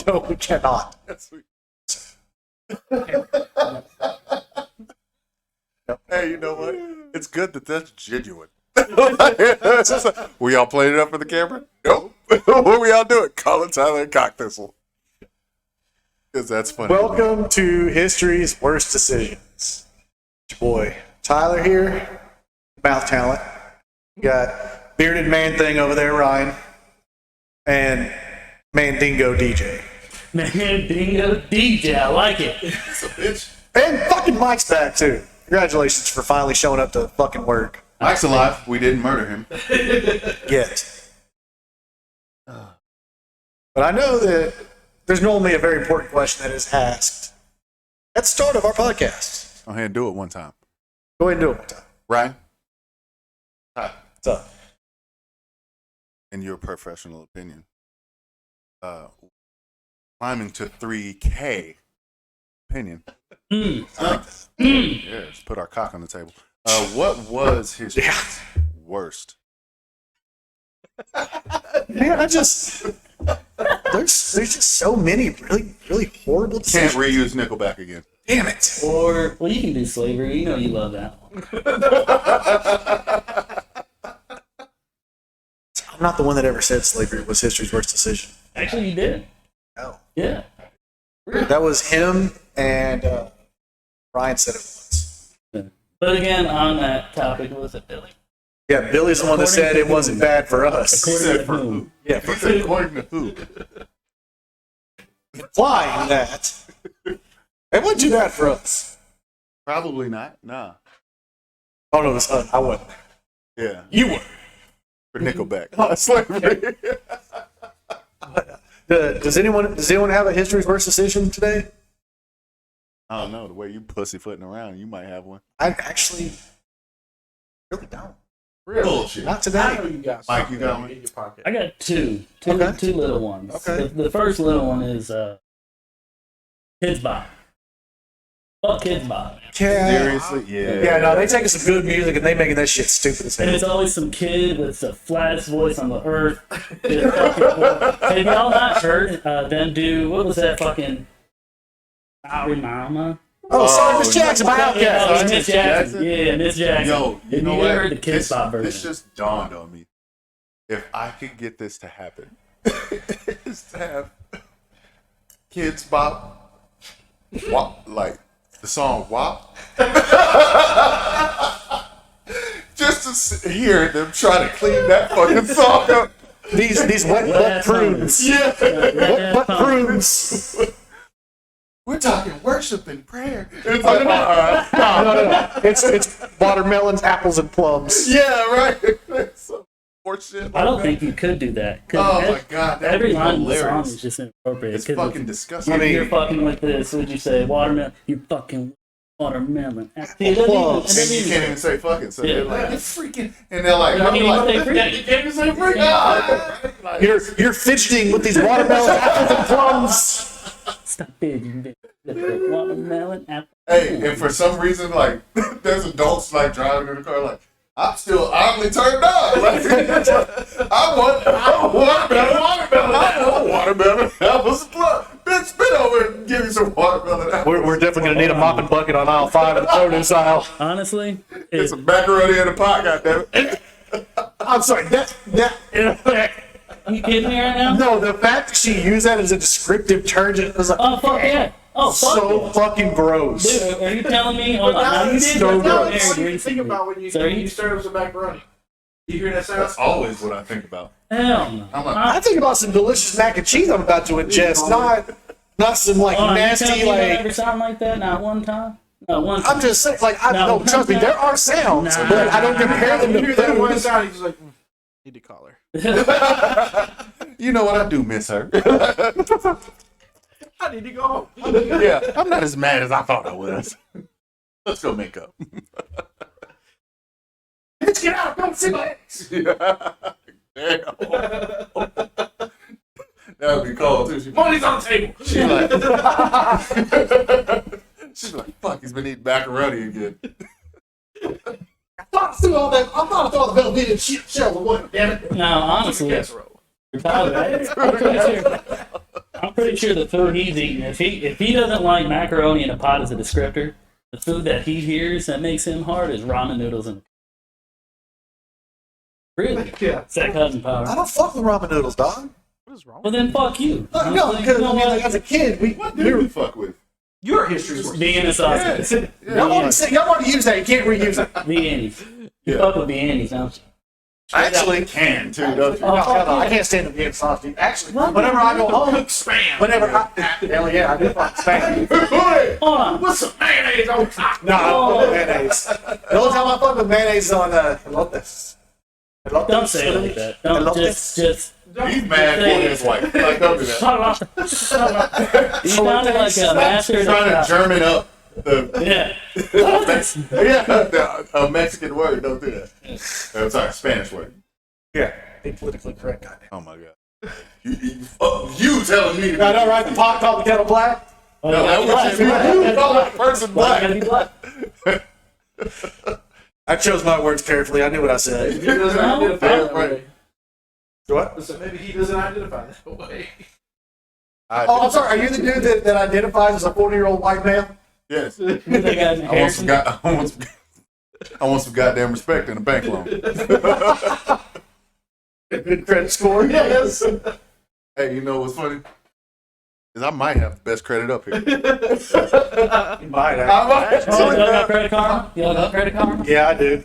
No, we cannot. Hey, you know what? It's good that that's genuine. We all played it up for the camera? Nope. What we all doing? Colin, Tyler, and Cockthistle. Because that's funny. Welcome to History's Worst Decisions. It's your boy Tyler here, mouth talent. You got bearded man thing over there, Ryan, and Mandingo DJ. Mandingo DJ, I like it. It's a bitch. And fucking Mike's back too. Congratulations for finally showing up to fucking work. Mike's alive. We didn't murder him. Yet. But I know that there's normally a very important question that is asked at the start of our podcast. Go ahead and do it one time. Go ahead and do it one time. Ryan? Hi. What's up? In your professional opinion, climbing to 3K opinion. Yeah, let's put our cock on the table. What was his worst? Man, there's just so many really horrible Can't decisions. reuse Nickelback again. Damn it. Or, well, you can do slavery. You know you love that one. I'm not the one that ever said slavery was history's worst decision. Actually, you did. No. Yeah. That was him and Ryan said it once. But again, on that topic, was it Billy? Yeah, Billy's the one that said it wasn't bad for us. According to whom? Yeah, He said according to who? implying that it wouldn't do that for us. Probably not. Nah. Oh no, I wasn't. Yeah. You were. For Nickelback. Not slavery. Does anyone have a history's worst decision today? I don't know. The way you pussyfooting around, you might have one. I actually really don't. Bullshit. Not I today. know you got Mike, something you got one? in your pocket. I got two Okay. little ones. Okay. The first little one is Kids Bop. Fuck Kids Bop. Yeah. Seriously? Yeah. Yeah, no, they taking some good music and they making that shit stupid as And hell. it's always some kid with the flattest voice on the earth. Have y'all not heard them do, what was that fucking Sorry Mama? Oh, sorry, Miss Jackson, my Yeah, outcast. Miss Jackson. Yeah, Miss Jackson. Yo, you Have know you what? ever heard the Kids Bop version? This just dawned on me. If I could get this to happen, is to have Kids Bop, WAP, like the song WAP, just to hear them try to clean that fucking song up. These wet butt prunes. Yeah. Wet butt prunes. We're talking worship and prayer. It's like, No. It's watermelons, apples, and plums. yeah, right. Some more shit. I don't like think you could do that. 'Cause Oh my God, that would every be line of the song hilarious. is just inappropriate. It's 'Cause fucking disgusting. you're fucking with this. Would you say watermelon? You fucking watermelon. See, it doesn't even- it Plums. And doesn't you even- can't even say fucking, so Yeah. they're like, you freaking, and they're like, I mean, I'm you like, say freaking. you can't even say freaking. Ah! You're fidgeting with these watermelons, apples, and plums. Stop it. Watermelon apple. Hey, and for some reason, like, there's adults like driving in the car, like, I'm still oddly turned on. Like, I want watermelon apples. Bitch, spit over and give me some watermelon apples. We're definitely gonna need a mopping bucket on aisle 5 of the produce aisle. Honestly, Get some macaroni in a pot, goddammit. I'm sorry. That you kidding me right now? no, the fact that she used that as a descriptive term just was like Oh fuck yeah! Oh fuck so yeah. fucking gross. Dude, are you telling me? Oh, Now you you did so that gross. very what do you recently. think about when you So you serve some macaroni? You hear that sound? That's always what I think about. hell no. I'm like, I think about some delicious mac and cheese I'm about to ingest, not some like Oh, you nasty telling me you don't like. ever sound like that? Not one time. Not one time. I'm just saying, like, I No. no, trust me, there are sounds, Nah. but I don't compare them You to hear that one food. sound, he's just like, need to call her. you know what? I do miss her. I need to go home. Yeah, I'm not as mad as I thought I was. Let's go make up. Let's get out, come see my ex. Damn. That would be cold too. Money's on the table. She's like, fuck, he's been eating macaroni again. I thought I threw all the Velveeta shit shell away, damn it. No, honestly, Casserole. Tyler, I'm pretty sure the food he's eating, if he doesn't like macaroni in a pot as a descriptor, the food that he hears that makes him hard is ramen noodles and really. Yeah. It's that cousin I power. don't fuck with ramen noodles, dog. What is wrong? Well then, fuck you. No, because I mean, like, as a kid, What do you fuck with? Your history's worse. Vienna sausage. y'all want to use that. You can't reuse it. Viennies. You Yeah. fuck with Viennies, don't you? I actually Can too, don't you? Oh, hell no, I can't stand the Vienna sausage. Actually, whenever I go home, hell yeah, I do fuck spam. Hold on. What's some mayonnaise on top? No, I don't fuck with mayonnaise. The only time I fuck with mayonnaise is on elotes. Don't say it like that. Don't just. He's mad for his wife. Like, don't do that. Shut up. Shut up. You sounded like a master. Trying to German up the Yeah. a Mexican word. Don't do that. I'm sorry, Spanish word. Yeah, be politically correct, goddamn. Oh my god. You telling me? I know, right? The pot called the kettle black. No, that was you calling the person Why gotta black. be black? I chose my words carefully. I knew what I He said. doesn't identify that right. way. What? So maybe he doesn't identify that way. Oh, I'm sorry. Are you the dude that identifies as a 40-year-old white male? Yes. They got I want some goddamn respect in a bank loan. Good credit score. Yes. Hey, you know what's funny? Is I might have the best credit up here. You might have. Oh, y'all got credit karma? Y'all got credit karma? Yeah, I do.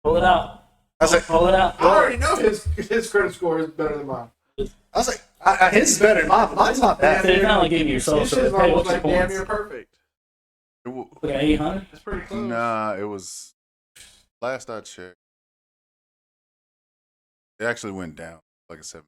Pull it out. I was like, Pull it out. I already know his credit score is better than mine. his is better than mine. But mine's not bad. It's not like giving you your soul. His So shit's hey, almost what's your like damn points? near perfect. We got 800. It's pretty close. Nah, it was last I checked. It actually went down like a 7.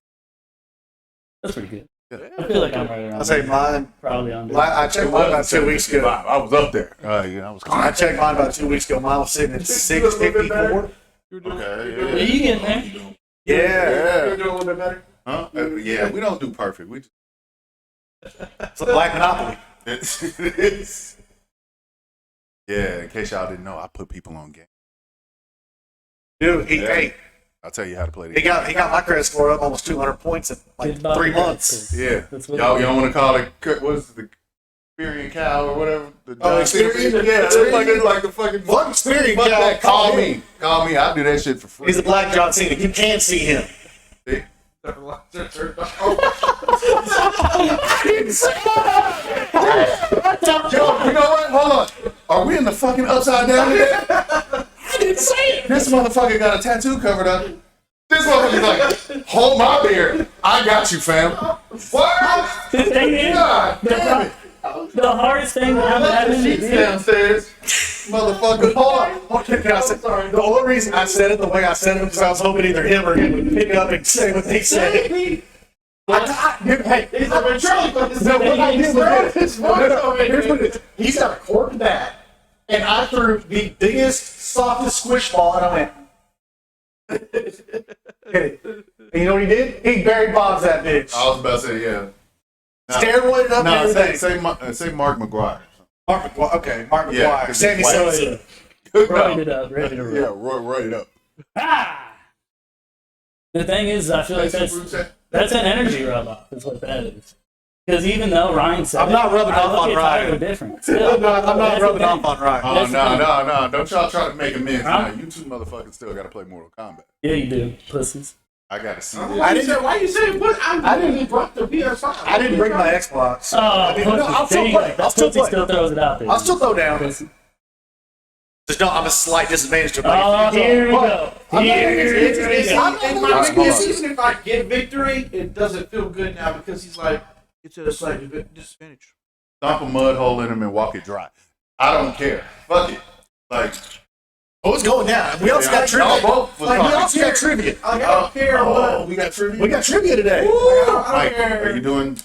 That's pretty good. Yeah. I feel like I'm right around. I say there. mine. Probably under. I checked mine about 2 weeks ago. I was up there. Yeah, I was. I checked mine about 2 weeks ago. Mine was sitting at 654. You're doing, Okay, you're Are doing, you getting there? Yeah. you're doing a little bit better. Huh? Yeah, we don't do perfect. We just, It's a black monopoly. it's yeah. In case y'all didn't know, I put people on game. Dude, Yeah. I'll tell you how to play the he game. got my credit score up almost 200 points in like Kids Bop 3 credit months. score. Yeah, That's what y'all it is. don't want to call it what's the Experian cow or whatever? The Oh, John Cena Experian? thing? Yeah, it's like the fucking Fuck Experian fuck cow. that. Call me. I'll do that shit for free. He's the black John Cena. You can't see him. See? Yo, you know what? Hold on. Are we in the fucking upside down today? I didn't say it. This motherfucker got a tattoo covered up. This motherfucker's like, hold my beer. I got you, fam. What? The thing is, God damn it. the hardest thing that I'm having to Sheets do. downstairs. Motherfucker. Hold on. Can I say, the only reason I said it the way I said it because I was hoping either him or him would pick up and say what they said. Hey, He's like, when Charlie put this no, what I did was his no, voice no, over here's here. what it is. He's got a cork bat, and I threw the biggest, softest squish ball, and I went. Okay. And you know what he did? He Barry Bonds that bitch. I was about to say, yeah. Steroided up and No, everything. say Mark McGuire. Mark McGuire. Okay, Mark Yeah, McGuire. 'cause Sammy he's white. Sosa. Roid it up, ready to roll. Yeah, roll it up. Ah! The thing is, I feel like that's an energy rub off. Is what that is. Because even though Ryan said, I'm not rubbing I off look on at Ryan. Tyler different. Still, I'm not that's the rubbing thing. off on Ryan. Oh, That's the thing. no. Don't y'all try to make amends Huh? now. You two motherfuckers still got to play Mortal Kombat. Yeah, you do, pussies. I got to see Why this. you say what? I didn't even brought the PS5. I didn't bring my Xbox. Oh, I'll still play. I'll still pussy play. still throws it out there. I'll still throw down. Pussy. Just know I'm a slight disadvantage to Oh, my here we go. Here we go. And my thing is, even if I get victory, it doesn't feel good now because he's like, it's a slight disadvantage. Dump a mud hole in him and walk it dry. I don't care. Fuck it. Like, Oh, it's going down. We also got y'all trivia. both was Like, we talking also got trivia. Like, I don't care what. we got trivia. We got trivia today. I don't Mike, care. are you doing?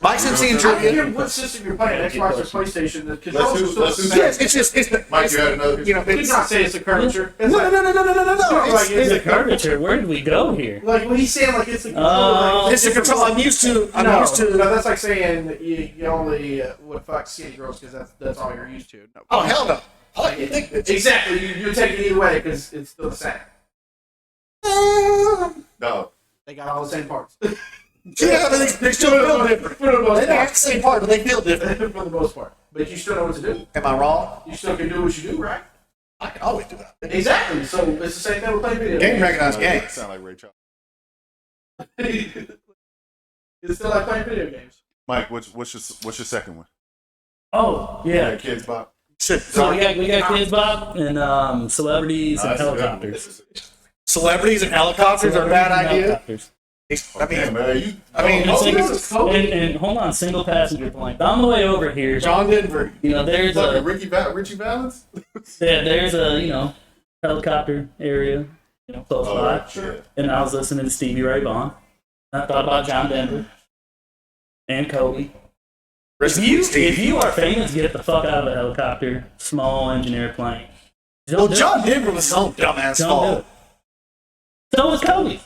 Mike's MC and I don't care trivia. what system you're playing, Xbox or PlayStation. Because Let's do that. Yes, it's just it's Mike, you had another. you know do it's not say it's a curvature. It's no like, no no no no no no no. Like, It's a curvature. Where did we go here? like when he's saying like it's a Oh. It's a control. I'm used to. I'm used to. No, that's like saying that you only would fuck skinny girls because that's all you're used to. No. Oh hell no. I like it. Think bitch. Exactly, you're taking it either way because it's still the same. No. They got all the same parts. Yeah, but they still feel different. For the most They don't have part. the same part, but they feel different. For the most part. But you still know what to do. Am I wrong? You still can do what you do, right? I can always do that. Exactly. So it's the same thing with playing video Game games. recognized games. Sound like Ray Charles. It's still like playing video games. Mike, what's your second one? Oh, yeah. Kids Bop. Shit. So we got Kids Bop and celebrities and helicopters. Celebrities and helicopters are a bad idea. Helicopters. I mean, Yeah, man, you. And hold on, single passenger plane. On the way over here, John Denver. you know, there's a Richie Valens? there's a helicopter area, close by. Sure. And I was listening to Stevie Ray Vaughan. I thought about John Denver and Kobe. If you are famous, get the fuck out of a helicopter, small engineer plane. Well, John Denver was some dumbass Don't do fault. it. So was Kobe.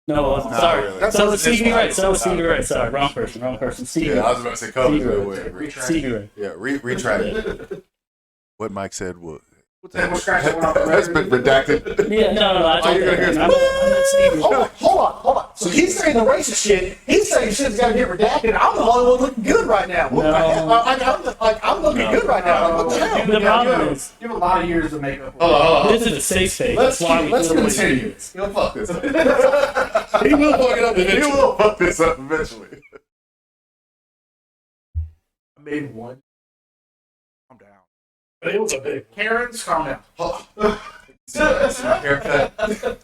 No, it wasn't. Not Sorry. really. So was Stevie Ray. So was Stevie Ray. Sorry, wrong person. Stevie Yeah, I Ray. was about to say Kobe's Stevie good Ray. way. Stevie Ray. Yeah, retry it. What Mike said was. What's that? What's scratching one off the That's record? been redacted. Yeah, no. I told you're you. gonna hear I'm not Stevie. Hold on. So he's saying the racist shit. He's saying shit's got to get redacted. I'm the only one looking good right now. What the hell? I'm looking good right now. What the hell? The problem is, You have a lot of years to make up. Hold on. this is a safe space. Let's That's why we feel the way we continue. do. He'll fuck this up. He will fuck it up He eventually. will fuck this up eventually. I made one. Calm down. But it was a big. Karens, calm down. See my haircut?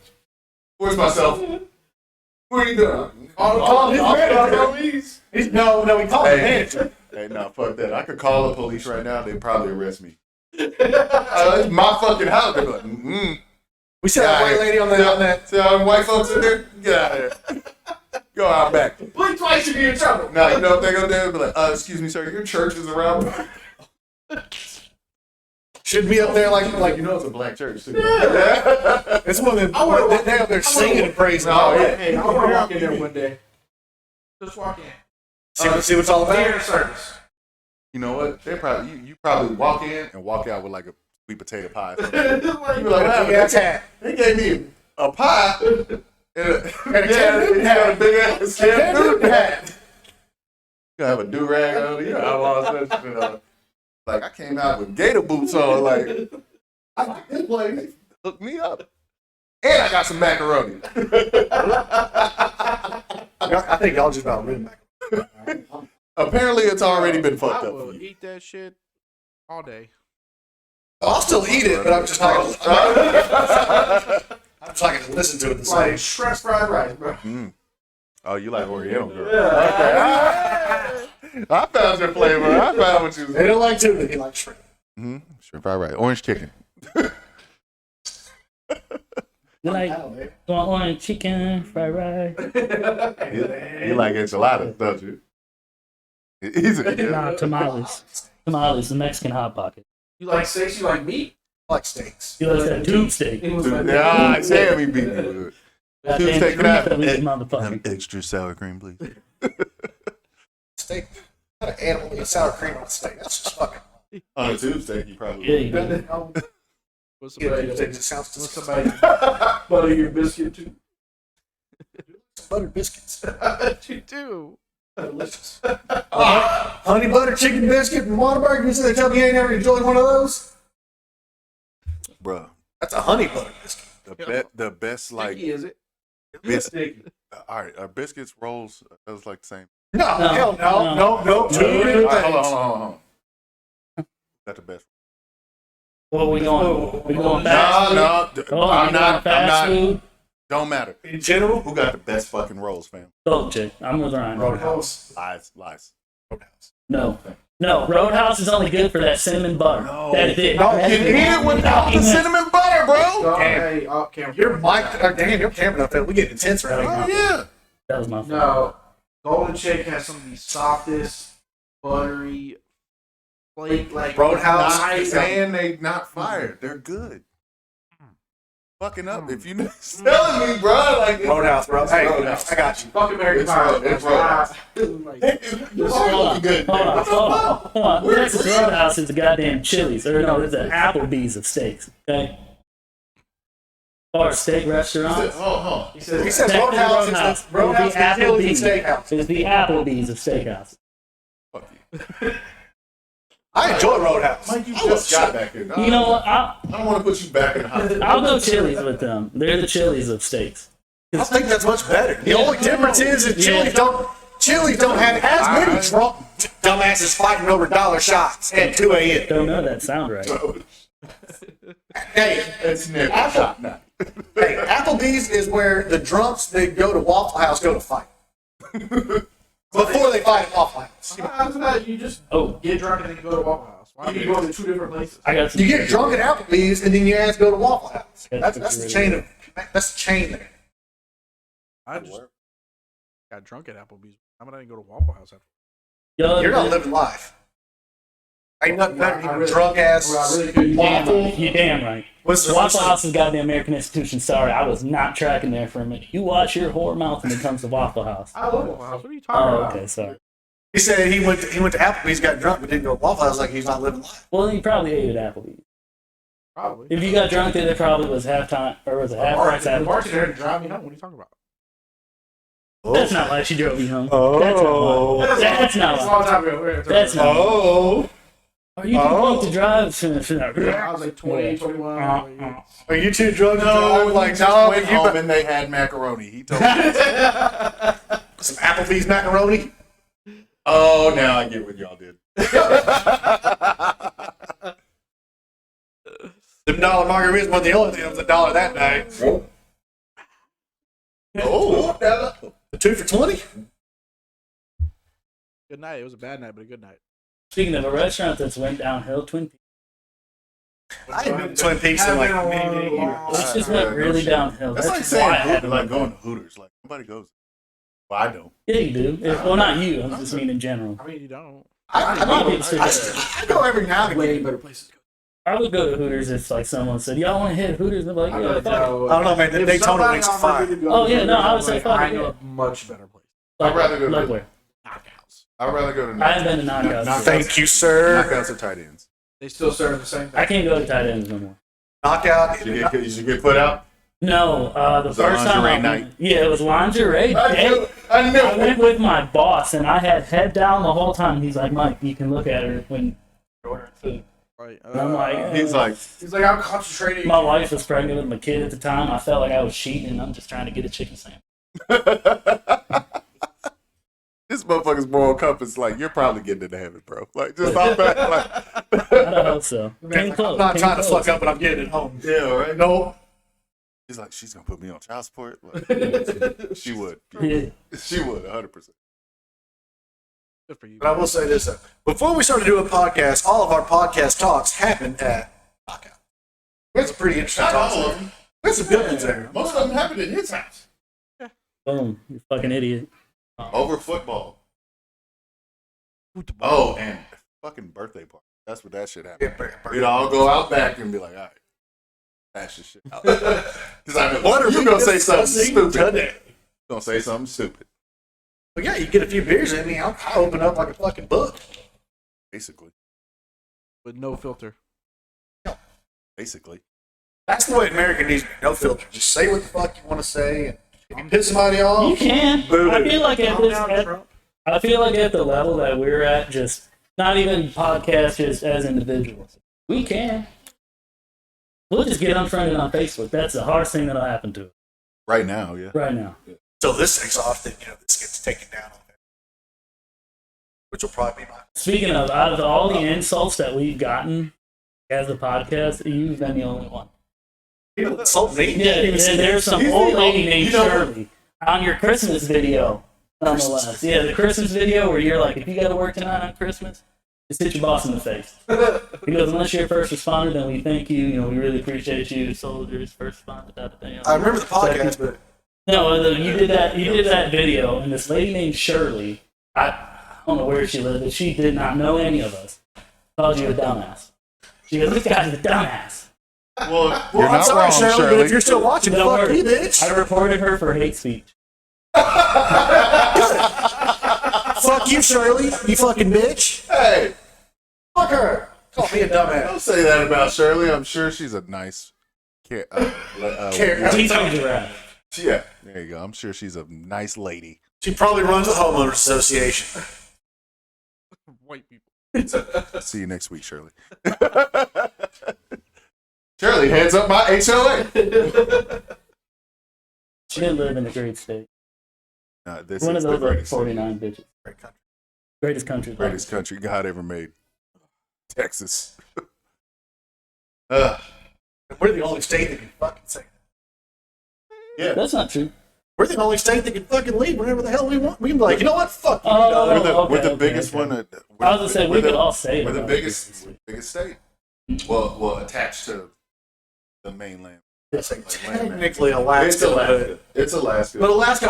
Where's myself? What are you doing? Call his manager. Police. No, we call him Hey. manager. Hey, no, fuck that. I could call the police right now. They'd probably arrest me. It's my fucking house. They'd be like, We said that white lady on that. See all them white folks in there? Get out of here. Go out back. Blink twice, you be in trouble. Now, you know what they're going to do? They'll be like, excuse me, sir, your church is around. Should be up there like You know it's a black church, too. it's one of them. They up there singing and praising. Oh, yeah. Hey, I want to walk in there one day. Just walk in. See what it's all Fair about. service. You know what? They probably you probably walk in and walk out with like a sweet potato pie. You be Like, like, what happened? Yeah, hat. They gave me a pie and a Cam Newton had a big ass Cam Newton hat. hat. You have a do rag on. You have all that shit on. Like I came out with gator boots on. Like I like this place. Hook me up. And I got some macaroni. I think y'all just about rid back. Apparently, it's already been fucked I up. will For you. eat that shit all day. I'll still eat it, but I'm just not gonna. I'm just not gonna listen to it the Like same. shrimp fried rice, bro. Oh, you like Oriental girl? Okay. I found your flavor. I found what you. They don't like tuna. He likes shrimp. Shrimp fried rice, orange chicken. You like orange chicken, fried rice? You like enchiladas, don't you? Easy. Nah, tamales. Tamales, the Mexican hot pocket. You like steaks? You like meat? I like steaks. You like that tube steak? It was like Yeah, damn, he beat me with it. Goddamn Tube steak, can I have these motherfuckers. extra sour cream, please? Steak. What kind of animal eats sour cream on a steak? That's just fucking. On a tube steak, you probably. Yeah, you do. What's Yeah, somebody? it just sounds What's disgusting. somebody? Butter your biscuit too. Buttered biscuits. What you do? Delicious. Honey butter chicken biscuit from Whataburger. You say they tell me you ain't never enjoyed one of those? Bro, That's a honey butter biscuit. the best like Sticky, is it? bis- Sticky. all right, are biscuits rolls? That was like the same. No, hell no, no. no. Two No. different All right, things. hold on. Got the best. What we going? We going No, fast food? no, Oh, I'm we not. going fast food? Don't matter. In general, Who got the best fucking rolls, fam? Dolce. I'm with Ryan. Roadhouse. Lies. Roadhouse. No. Roadhouse is only good for that cinnamon butter. No. That's it. No, That's you it. eat Eat it without the cinnamon butter, bro. Oh, Damn. hey, oh, Cameron. Your mic, damn, your camera up there. We get intense right Oh now. yeah. That was my fault. No, Golden Shake has some of the softest, buttery, flake like Roadhouse. nice. And they not fired. They're good. Fucking up if you telling me, bro. Like Roadhouse, bro. Hey, Roadhouse. I got you. Fuck American It's Pie. Road- it's Roadhouse. Like, Hold on, good. hold on, hold on. Texas Roadhouse is a goddamn Chili's. Or no, it's an Applebee's of steaks. Okay? far as steak restaurants. He He says Technically Roadhouse is the Roadhouse, the the Chili's, and Applebee's. Steakhouse. It's the Applebee's of steakhouse. Fuck you. I enjoy Roadhouse. Mike, you just got back here. You know what? I don't want to put you back in the hospital. I'll go Chili's with them. They're the Chili's of steaks. I think that's much better. The only difference is that Yeah. Chili's don't have as many drunk dumbasses fighting over dollar shots at 2 a.m. Don't know that sound right. Hey, It's never shot now. hey, Applebee's is where the drunks that go to Waffle House go to fight. Before they fight at Waffle House. After that, you just get drunk and then go to Waffle House. Why do you go to 2 different places? I got some You get drunk at Applebee's and then your ass go to Waffle House. That's That's the really chain of that's the chain there. I just got drunk at Applebee's. How about I didn't go to Waffle House after? Yo, You're not living life. Ain't nothing better than a drunk ass waffle. You damn right. Waffle House has got the American institution. Sorry, I was not tracking there for a minute. You watch your whore mouth when it comes to Waffle House. I love Waffle House. What are you talking Oh, about? okay, sorry. He said he went to Applebee's, got drunk, but didn't go to Waffle House like he's not living life. Well, you probably ate at Applebee's. Probably. If you got drunk there, there probably was halftime, or was it half price The Applebee's? bartender had to drive me home. What are you talking about? That's not why she drove you home. Oh. That's not why. That's not It's a why. long time ago. That's not why. Oh. Are you drunk to drive? I was like 20, 21. Are you too drunk to No, drive? Like, just no, went you home and they had macaroni. He told me. some Applebee's macaroni. Oh, now I get what y'all did. Them dollar margaritas wasn't the only thing that was $1 that night. Oh, The 2 for $20. Good night. It was a bad night, but a good night. Speaking of a restaurant that's went downhill, Twin Peaks. I ain't been to Twin Peaks in like many years. It's just went really downhill. That's like why I saying had to like look. going to Hooters. Like nobody goes. Well, I don't. Yeah, you do. Well, not you. I just mean in general. I mean, you don't. I go every now and Way again. better places to go. I would go to Hooters if like someone said, "Y'all want to hit Hooters?" I'm like, I "Yeah, really fuck it." know. I don't know, man. The If Daytona somebody wings are offered fire. me to go Oh, to yeah, Hooters, no, I I'm would say like, fuck I it, know yeah. a much better place. I'd rather go to Like where? Knockouts. I'd rather go to I haven't been to Knockouts. Knockouts. Thank you, sir. Knockouts are tight ends. They still serve the same thing. I can't go to tight ends no more. Knockout. You should get put out. No, the Was it first time lingerie I night? went, yeah, it was lingerie day. I knew. I went with my boss, and I had head down the whole time. He's like, "Mike, you can look at her when you're ordering food." Right. And I'm like, He's like, I'm concentrating. my wife was pregnant with my kid at the time. I felt like I was cheating, and I'm just trying to get a chicken sandwich. this motherfucker's moral compass. Like, you're probably getting into heaven, bro. Like, just hop back. Like, I don't hope so. Came I'm close. not came trying to close. fuck up, but I'm getting it home. yeah, right. No. He's like, she's gonna put me on child support. Like, she would. Yeah. She would, 100%. Good for you. But I will say this though. Before we started doing podcast, all of our podcast talks happened at Knockout. That's a pretty interesting Not all talk. of them. There's some good ones there. Most of them happened at his house. Boom, you fucking idiot. Over football. Oh, and fucking birthday party. That's what that shit happened. You know, I'll go out back and be like, all right, that's your shit. Because I know What are you we gonna say something discussing stupid. today? Gonna say something stupid. But yeah, you get a few beers in me, I'll open up like a fucking book. Basically. With no filter. Basically. That's the way American needs to be. No filter. Just say what the fuck you want to say. And if you piss somebody off, You can. Boo. I feel like at Calm down, this, Trump. I feel like at the level that we're at, just not even podcasts, just as individuals, we can. We'll just get unfriended on Facebook. That's the hardest thing that'll happen to us Right now, yeah. right now. so this thing's off, then this gets taken down on there. Which will probably be mine. Speaking of, out of all the insults that we've gotten as a podcast, you've been the only one. People insult me. Yeah, there's some He's old the lady only- named you know- Shirley on your Christmas video, nonetheless. Yeah, the Christmas video where you're like, if you got to work tonight on Christmas, just hit your boss in the face. He goes, unless you're a first responder, then we thank you. You know, we really appreciate you, soldiers, first responder. I remember the podcast, but No, you did that. You did that video, and this lady named Shirley. I don't know where she lived, but she did not know any of us. Called you a dumbass. She goes, "This guy's a dumbass." Well, well, I'm sorry, Shirley, but if you're still watching, Don't fuck worry. you, bitch. I reported her for hate speech. Fuck you, Shirley, you fucking bitch. Hey, Fuck her. Call me a dumbass. don't say that about Shirley. I'm sure she's a nice T-Tone giraffe. Yeah, there you go. I'm sure she's a nice lady. She probably runs the homeowners association. White people. See you next week, Shirley. Shirley heads up my HOA. She didn't live in a great state. This One of is the those like greatest, 49 bitches. Great country. Greatest country. greatest country God ever made. Texas. We're the only state that can fucking say that. Yeah. That's not true. We're the only state that can fucking leave whenever the hell we want. We can be like, you know what? Fuck you. Oh, dog. We're the okay, biggest okay. one. I was gonna say we could all say it. We're the about biggest it. state. Well, attached to the mainland. It's like technically Alaska. It's Alaska. It's Alaska. But Alaska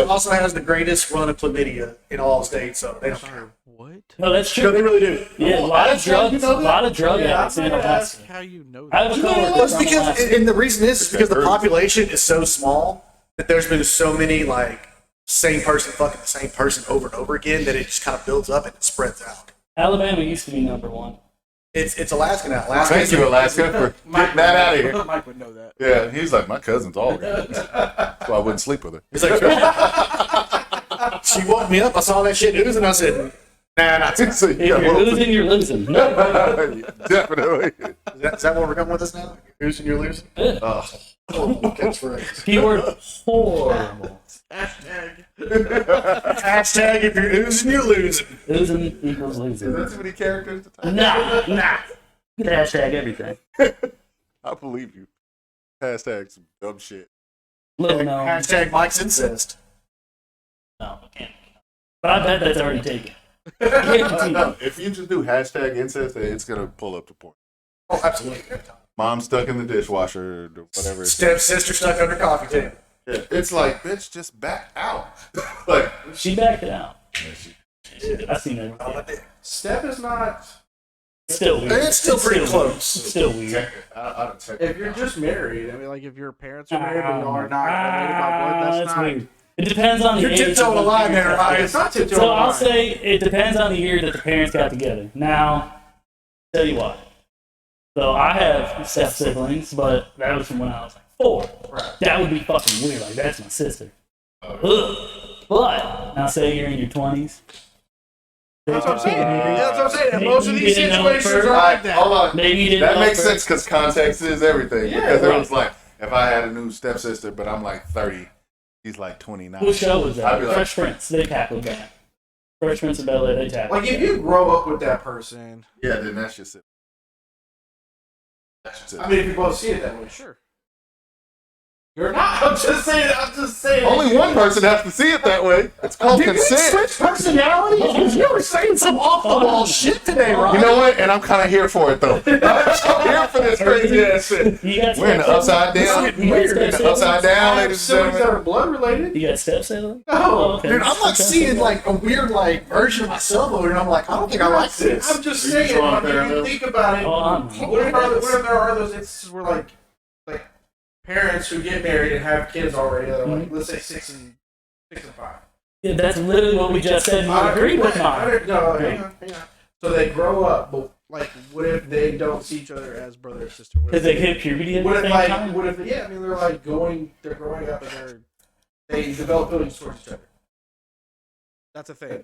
also has the greatest run of chlamydia in all states, so they don't care. What? No, that's No, true. they really do. Yeah, a lot of drugs. You know A lot of drug Yeah, addicts I'm in gonna ask Alaska. how you know I have that. a No, coworker it's from because, Alaska. and the reason is because the population is so small that there's been so many like same person fucking the same person over and over again that it just kind of builds up and it spreads out. Alabama used to be number one. It's Alaska now. Alaska. Thank you, Alaska, for getting that out of here. Mike would know that. Yeah, he's like, my cousin's all gay. So I wouldn't sleep with her. He's like, she woke me up. I saw that shit news and I said, nah, not today. So If you got a you're little- losing, you're losing. Definitely. Is that where we're going with this now? You're losing, you're losing. Oh. Catchphrase. Keyword horrible. Hashtag if you're oozing, you're losing. Losing equals Is losing. that too many characters to type? Nah. You can hashtag everything. I believe you. Hashtag some dumb shit. Little no. Hashtag Mike's incest. No, I can't. But I bet that's already taken. Guaranteed. No, if you just do hashtag incest, it's going to pull up the point. Oh, absolutely. Mom stuck in the dishwasher or whatever. Stepsister stuck under coffee table. Yeah, it's like, bitch, just back out. Like, She backed it out. I seen it. Oh, Step is not. Still weird. It's still pretty weird. close. It's still weird. I don't check If you're just married, I mean, like if your parents are married but you are not related by blood, that's That's not. weird. It depends on the You're age. tiptoeing the line there, right? It's not tiptoeing. So I'll say it depends on the year that the parents got together. Now, tell you what. So I have step siblings, but that was from when I was like 4. Right. That would be fucking weird. Like that's my sister. Ugh. But now say you're in your 20s. That's what I'm saying. That's what I'm saying. And most of Maybe these you didn't know situations first. are like that. Hold on. Maybe you didn't That know makes first. sense because context is everything. Yeah, because it right. was like, if I had a new stepsister, but I'm like 30, she's like 29. Whose show was I'd that? be like- Fresh Prince. They tackled that. Fresh Prince of Bel Air. They tackled. Like if you grow up with that person, Yeah, then that's just it. That's just it. I mean, if you both see it that way, sure. You're not. I'm just saying. I'm just saying. Only one person has to see it that way. It's called Did we consent. switch personalities? You were saying some off the wall shit today, Ryan. You know what? And I'm kind of here for it, though. I'm here for this crazy ass shit. You got We're in the upside down. You got We're in the step upside siblings? down, I have ladies and siblings that gentlemen. are blood related. You got step siblings? No. Oh, okay. Dude, I'm like Okay. seeing like a weird like version of myself over here, and I'm like, I don't think I like this. I'm just You saying. drawing Like, if you parallels? think about it, Oh, I'm- what if there are those instances where like parents who get married and have kids already that are like, let's say 6 and 5. Yeah, that's literally what we just said. You agreed with mine. No, hang on. So they grow up, but like, what if they don't see each other as brother and sister? What if Because they hit puberty at What the if same like? time. What if? Yeah, I mean, they're growing up and they develop feelings towards each other. That's a thing.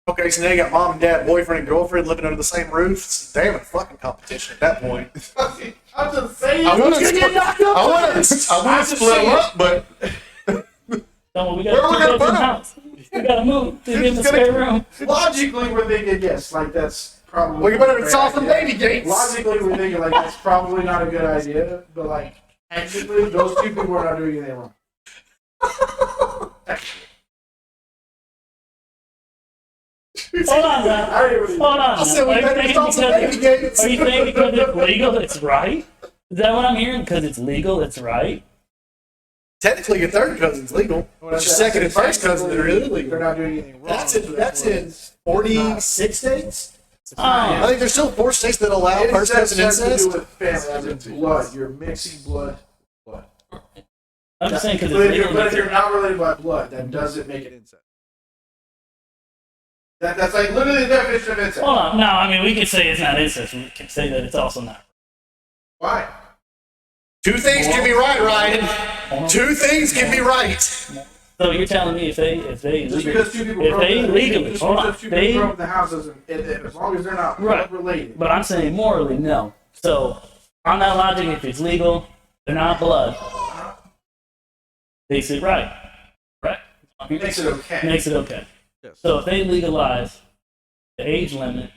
Okay, so now you got mom and dad, boyfriend and girlfriend living under the same roof. It's damn a fucking competition at that point. I'm just saying. I want Who's gonna get knocked up I want first? to split them up, but No, we Where we got gonna to put the 'em? house. We got to move to get in the It's gonna- spare room. Logically, we're thinking yes, like that's probably. Well, you better not a solve great some idea. baby gates. Logically, we're thinking like that's probably not a good idea, but like technically, those two people are not doing anything wrong. Hold on now. Hold on I now. said we Are you better saying solve some baby gates. Are you saying because it's legal, it's right? Is that what I'm hearing? Because it's legal, it's right? Technically, your third cousin's legal. But your second and first cousin that are They're illegal. not doing anything wrong. That's in 46 states. Oh. I think there's still 4 states that allow first cousin Incest has to do incest. with family, as in blood. You're mixing blood. I'm just saying because But it's if, legal. if you're not related by blood, that doesn't make it incest. That's like literally the definition of incest. Hold on. No, I mean, we can say it's not incest. We can say that it's also not. Why? Two things can be right, Ryan. Two things can be right. So you're telling me if they Just because two people if grow they up, legally, just hold because on, two people grow up in the house doesn't, as long as they're not Right. related. But I'm saying morally, no. So on that logic, if it's legal, they're not blood. Makes it right. Right? Makes it okay. Makes it okay. Yes. So if they legalize the age limit,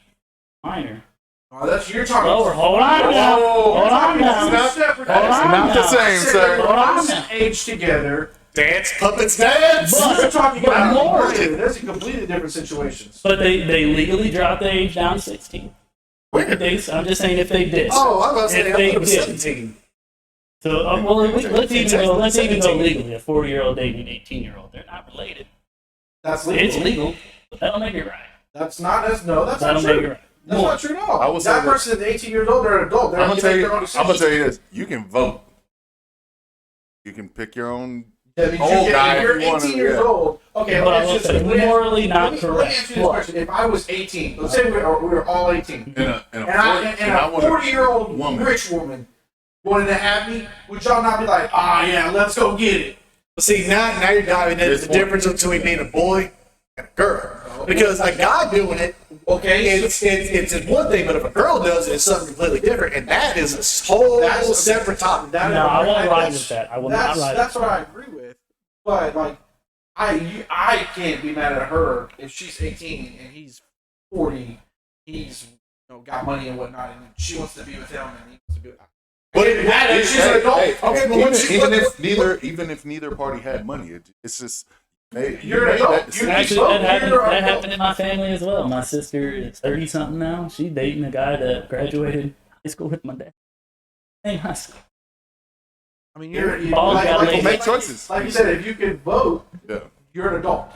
minor. Oh, that's you're talking. Lower. Hold on now. Hold on now. It's not, Hold on not the now. same, sir. Hold on now. Age together. Dance, puppets, dance. You're talking about more. That's a completely different situations. But they legally dropped the age down to 16. I'm just saying if they did. Oh, I was If saying they I was did. 17. So let's even go legally. A 40-year-old dating an 18-year-old. They're not related. That's legal. It's legal, but that'll make it right. That's not. That's not That'll make it true. right. That's not true at all. I will say that this. person is 18 years old. They're an adult. They're I'm gonna tell you. their own I'm decisions. gonna tell you this. You can vote. You can pick your own. That means Old guy if you're if you 18 wanna, years yeah. old. Okay, But I let me will ask say, you this. morally not Let me correct. answer this question. If I was 18, let's say we were all 18, In a and a 40-year-old woman. rich woman wanted to have me, would y'all not be like, yeah, let's go get it? See, now you're diving into the difference between being a boy and a girl. Because a guy doing it, Okay, it's one thing, but if a girl does it, it's something completely different, and that is a whole separate topic. that- No, I won't ride that's- with that. I will not That's ride that's what I agree with. But like, I can't be mad at her if she's 18 and he's 40. He's got money and whatnot, and she wants to be with him, and he wants to be with her. But It matters. She's an adult. Okay, but once even if neither party had money, it's just You're an adult. Actually, You're that an adult. happened in my family as well. My sister is 30-something now. She's dating a guy that graduated high school with my dad. Same high school. I mean, you're Balls got People lazy. make choices. Like you said, if you can vote, Yeah. you're an adult.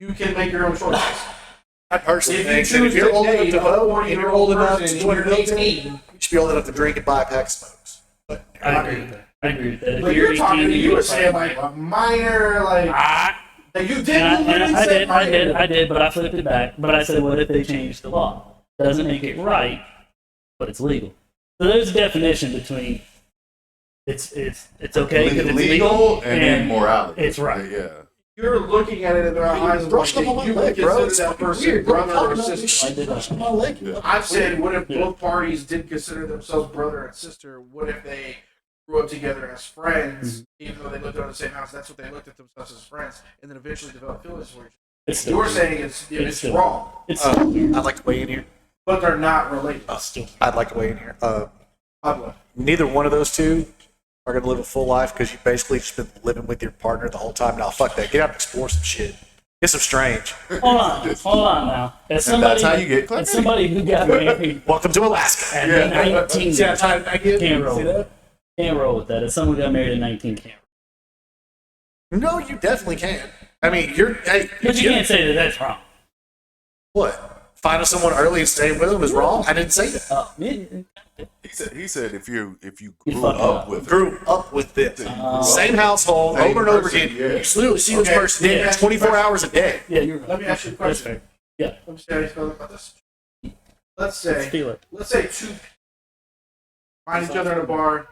You can make your own choices. I personally If think you that if choose you're to old enough date to a vote and you're old enough to person join the and you're military, 18, you should be old enough to drink and buy a pack of smokes. But I agree with that. I agree with that. If but you're you're talking, 18, you were saying like a minor, like that you didn't literally say minor. I did, but I flipped it back. But I said, what if they change the law? Doesn't make it right, but it's legal. So there's a definition between it's okay because it's legal and then morality. it's right. Yeah. You're looking at it in their eyes of like, you would consider that person brother or sister. I've said, what if both parties did consider themselves brother and sister? What if they grew up together as friends, even though they lived in the same house? That's what they looked at themselves as friends, and then eventually developed feelings for each It's other. still You're saying it's still- wrong, It's I'd like to weigh in here. but they're not related. I'd like to weigh in here. Pablo. Neither one of those two are going to live a full life because you basically just been living with your partner the whole time. Now, fuck that. Get out and explore some shit. Get some strange. hold on now. As And that's somebody, how you get as somebody who got married Welcome to Alaska. at 19, See how tired I get? Can't roll. See that? can't roll with that. As someone who got married at 19, can't. No, you definitely can. I mean, But you can't say that that's wrong. What? Finding someone early and staying with them is wrong? I didn't say that. He said if you You grew fucked up up. with Grew up with this. Same household, Same over and over person, again. yeah. You literally see this person yeah. 24 hours a day. Yeah, you're right. Let me ask you a That's question. fair. Yeah, Let me see how you feel about this. Let's let's say feel it. two find each other in a bar,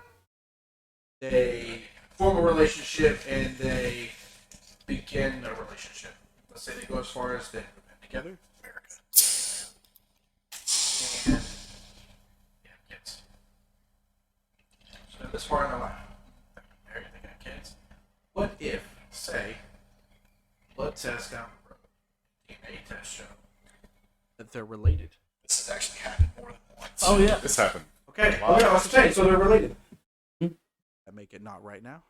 they form a relationship, and they begin a relationship. Let's say they go as far as they move in together. And they have kids. So this far in their life, they're married, they got kids. What if, say, blood test down the road, DNA test show that they're related? This has actually happened more than once. Oh yeah. this happened. Okay, that's what I'm saying. So they're related. I make it not right now.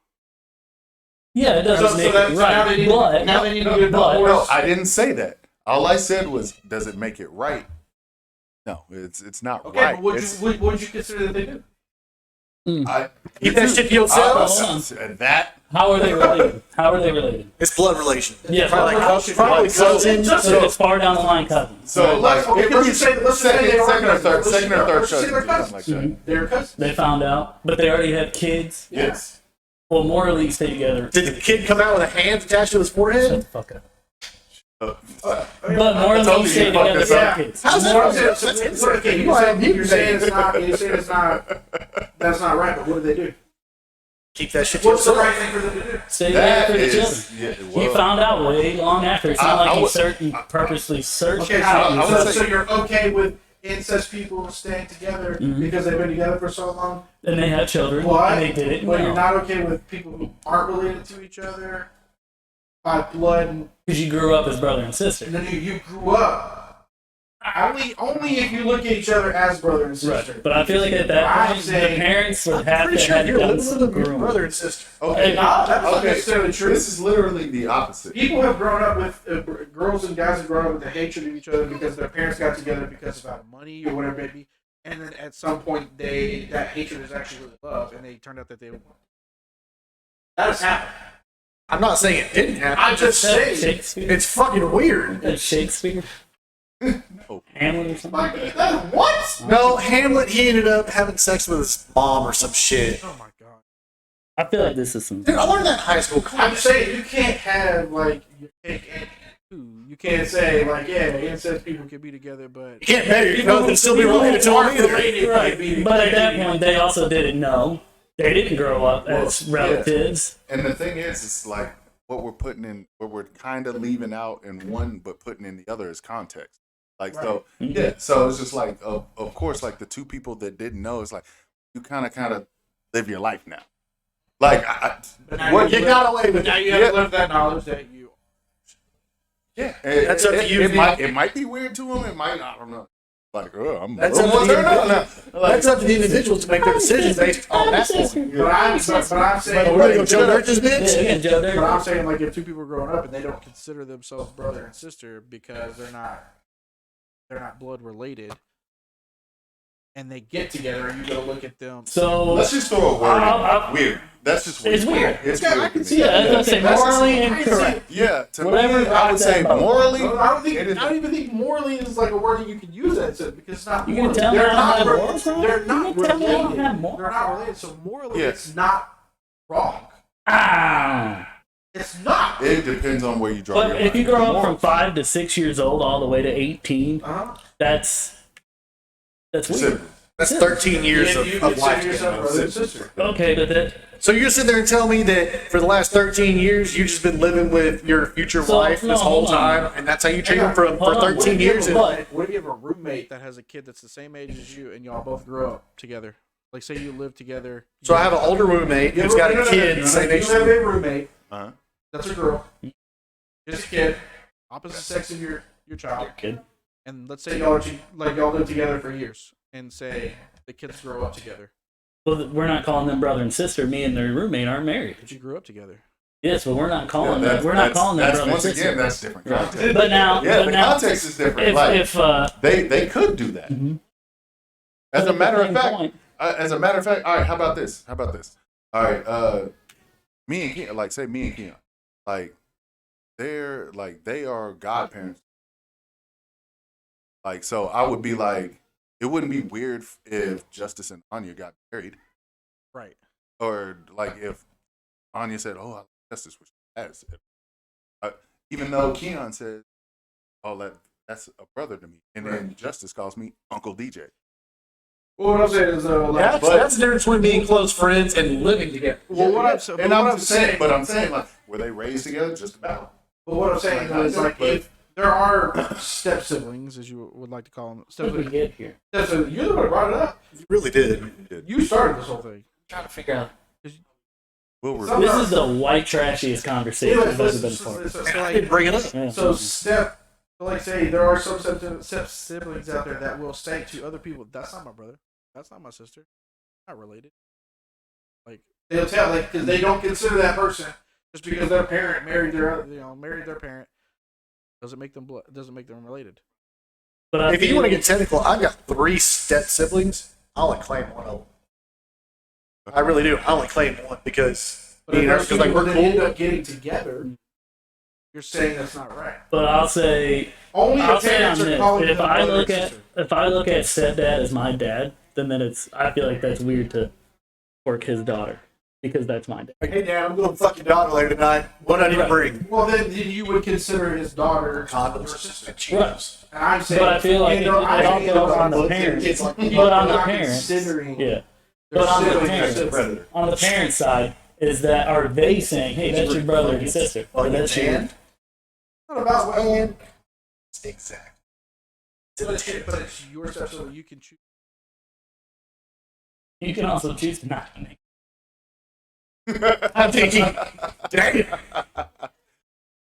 Yeah, it doesn't make it right. But now they need to get but- No, I didn't say that. All I said was, does it make it right? No, it's not Okay, right. but would It's- you consider that they do? Keep that shit to yourself. Hold on. That How are they related? How are they related? It's blood relation. Yeah, Probably blood like probably cousins. So it's far down the line cousins. so like Okay, it could let's be just say- let's just say they are second or third, cousins. second or third Let's just say they're cousin, something like that. They're cousins. They found out, but they already have kids. Yes. Well, morally stay together. Did the kid come out with a hand attached to his Shut forehead? the fuck up. Uh, But morally told you stay you fucked together this for up. kids. How's that? Morally- That's insane. Okay, you're saying it's not. You're saying it's not That's not right, but what did they do? Keep that shit to What's the yourself. right thing for them to do? Stay That there for the is, children. yeah, He well, found out way long after. It's not I like he, would- he purposely searched Okay, out. I would so say- you're okay with incest people staying together because they've been together for so long? And they have children. Why? And they did it. But No. you're not okay with people who aren't related to each other by blood, and Because you grew up as brother and sister. then you grew up. Only if you look at each other as brother and sister. Right. But I feel like at that I'm point, the saying- parents would have Pretty to sure have you're done living some with your grooming. brother and sister. Okay. That's not Okay. necessarily true. This is literally the opposite. People have grown up with girls and guys have grown up with the hatred of each other because their parents got together because of money or whatever it may be, and then at some point that hatred is actually really love, and they turned out that they. That has happened. I'm not saying it didn't happen. I'm just saying. Shakespeare. It's fucking weird. Shakespeare. Hamlet or something. What? No, Hamlet, he ended up having sex with his mom or some shit. Oh my god. I feel like this is some. Dude, I learned that in high school. I'm saying you can't have like your cake and food. You can't say like incest people can be together, but You can't marry your cousin and still be related to him either. Right. But at that point, they also didn't know. They didn't grow up as yeah. relatives. And the thing is, it's like what we're putting in, what we're kind of leaving out in one, but putting in the other is context. Like, so, yeah. So it's just like, of course, like the two people that didn't know, it's like, you kind of live your life now. Like, What you got away with now it. you have to live that knowledge that you. yeah. That's up to you. It might be weird to them. It might, I don't know. Like, I'm That's up to the individual. That's up to the individual to make their decisions based on that point. But I'm saying. But we're gonna go Joe Dirt this bitch? Yeah, Joe Dirt. But I'm saying, like, if two people are growing up and they don't consider themselves brother and sister because they're not blood related, and they get together, and you go look at them. So let's just throw a word in. Weird. That's just weird. It's weird. It's Yeah, I weird. can to see me. yeah, I was gonna say That's just- morally incorrect. Yeah, to Whatever me, I would say about- morally. I it don't even think morally is like a word that you can use that to because it's not. You can morally. tell me they're I not. have Re- morals wrong? they're You not can tell me I don't have related. morals They're not related. So morally, Yeah. it's not wrong. Ah. It's not. It depends on where you draw But your if you line. grow up from 5 to 6 years old all the way to 18, that's weird. Simple. That's 13 years You of consider life. yourself brother and sister. Okay, but that So you're sitting there and telling me that for the last 13 years you've just been living with your future So, wife no, this whole hold on. time, and that's how you treat them for Hold on. 13 years? And But What if you have a roommate that has a kid that's the same age as you, and y'all both grew up together? Like, say you live together. so I have an older roommate who's got a kid the same age. You have a roommate. Uh-huh. That's a girl. Just a kid, opposite sex of your child. kid. And let's say y'all live together for years, and say the kids grow up together, Well, we're not calling them brother and sister. Me and their roommate aren't married. but you grew up together. Yes, but we're not calling Yeah, them. We're not calling them that's brother and once sister. again, that's different context. But now, Yeah, but the now, context is different. if Like, if they could do that. Mhm. As a But at matter the of same fact, point- all right, how about this? All right, me and Keon, like, say me and Keon, like, they are godparents. Like, so I would be like, it wouldn't be weird if Justice and Anya got married. Right. Or, like, if Anya said, oh, I like Justice, which she has. Even though Keon said, oh, that's a brother to me. And then Justice calls me Uncle DJ. Well, what I'm saying is, That's the difference between being close friends and living together. well, what I'm saying, But I'm saying, like, were they raised together? Just about. but what I'm saying is, like, if there are step siblings, as you would like to call them, how did we get here? you're the one who brought it up. You really did. You started this whole thing. Trying to figure out. We'll Some- This is the white trashiest conversation I've ever been part of. So, I didn't bring it up. Yeah. So like say there are some step siblings out there that will say to other people, "That's not my brother. That's not my sister. Not related." Like they'll tell, like, because they don't consider that person just because their parent married their parent doesn't make them related. But I If you feel- want to get technical, I've got 3 step siblings. I only claim one of them. I really do. I only claim one because But if those like people we're that end cool. up getting together, you're saying that's not right. But I'll say Only the I'll say on parents are this. calling If them I brother look and at sister. stepdad as my dad, then I feel like that's weird to fork his daughter because that's my dad. Like, hey, Dad, I'm going to fuck your daughter later tonight. What I need to bring? Well, then you would consider his daughter Condoms your sister. and Cheetos. And I'm saying, But I feel like it all goes on the parents. Kids like But on the not parents, considering yeah. But on the siblings, parents, predator. on the parents' side, is that are they saying, "Hey, that's your brother and sister," or that's your? Man. Not about man. Exactly. But it's your stuff, so you can choose. You can also choose to not make. I'm thinking, dang.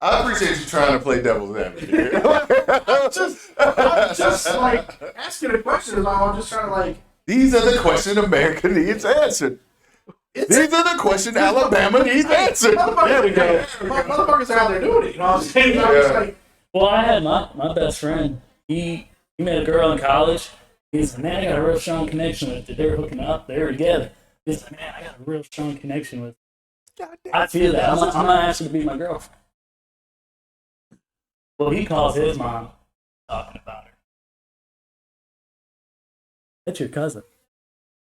I appreciate you trying to play devil's advocate. I'm just like asking a question. I'm just trying to like. These are the questions America needs answered. These are the questions Alabama needs answered. There we go. Motherfuckers are out there doing it. You know what I'm saying? I'm just like, Well, I had my best friend. He met a girl in college. He's like, man, I got a real strong connection with her. They were hooking up. They were together. He's like, man, I got a real strong connection with her. I feel that. I'm not asking to be my girlfriend. Well, he calls his mom talking about her. That's your cousin.